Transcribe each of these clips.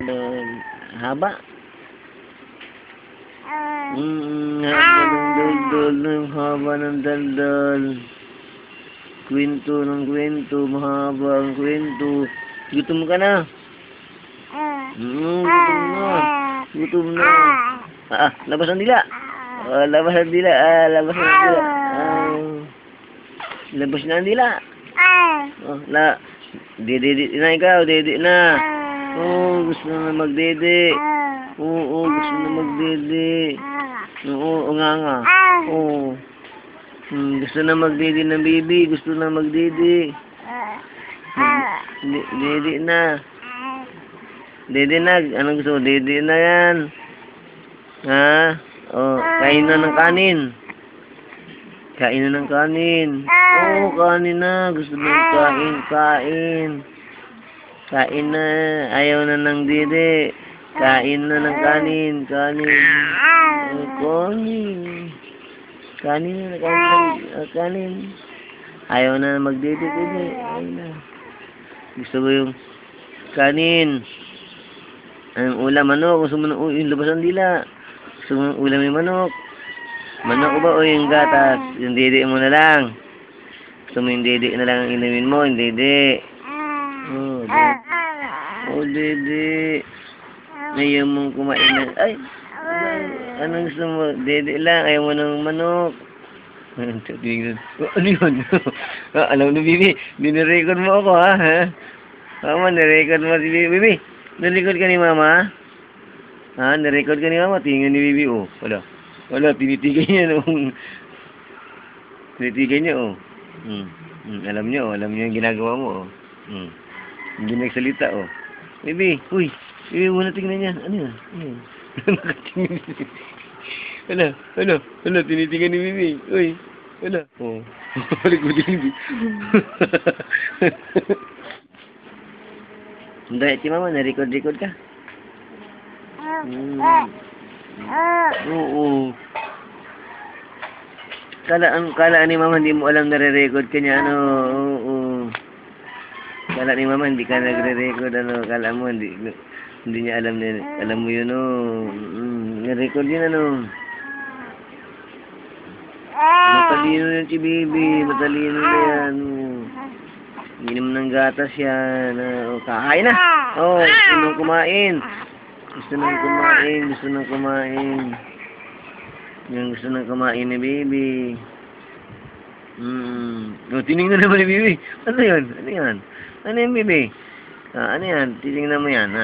Haba. Haba ng daldal, haba ng daldal. Kwento ng kwento, mahaba ang kwento. Gutom ka na? Gutom na. Gutom na. Labas ang dila. Labas ang dila. Labas ang dila. Labas na ang dila. Dede na ikaw, dede na. Gusto na magdede. Gusto na magdede. Nga. Gusto na magdede ng baby. Gusto na magdede. Dede na. Dede na. Anong gusto mo? Dede na yan. Kain na ng kanin. Kain na ng kanin. Kanin na. Gusto na kain. Kain na. Ayaw na ng dede. Kain na ng kanin. Kanin. Kanin. Ayaw na magdede. Ayaw na. Gusto mo yung kanin. Ang ulam, manok. Gusto mo yung labas ang dila. Gusto mo yung ulam yung manok. Manok ba o yung gatas? Yung dede mo na lang. Gusto mo yung dede na lang ang inumin mo. Yung dede. Dede. Ayaw mong kumain na. Ay! Anong gusto mo? Dede lang. Ayaw mo ng manok. Ano yun? Alam mo, Bibi. Dinirecord mo ako, ha? Mama, nirecord mo si Bibi. Nirecord ka ni Mama? Nirecord ka ni Mama? Tingnan ni Bibi, Wala, tinitigay niya, Tinitigay niya, Alam niyo yung ginagawa mo, Hindi nagsalita, Bibi, Bibi, muna tingnan niya. Ano yan? Wala, tinitingnan ni Bibi. Wala. Balik mo din, Bibi. Dahil si Mama, na-record ka? Oo. Kala ni Mama, hindi mo alam nare-record ka niya, Kala ni Mama, hindi ka nagre-record, Kala mo, hindi niya alam mo yun, nare-record yun, Matalino yan si Bibi, matalino na yan, Inom ng gatas yan, kakain na, gusto nang kumain. Gusto nang kumain. Yung gusto nang kumain ni Bibi. Tinignan naman ni Bibi. Ano yun? Ano yan, Bibi? Ano yan? Tinignan mo yan,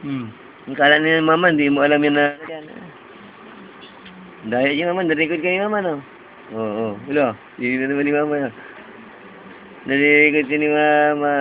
Ang kala ni Mama, hindi mo alam yan na. Dahil yung Mama, narecord ka ni Mama, no? Wala. Tinignan naman ni Mama. Narecord ka ni Mama.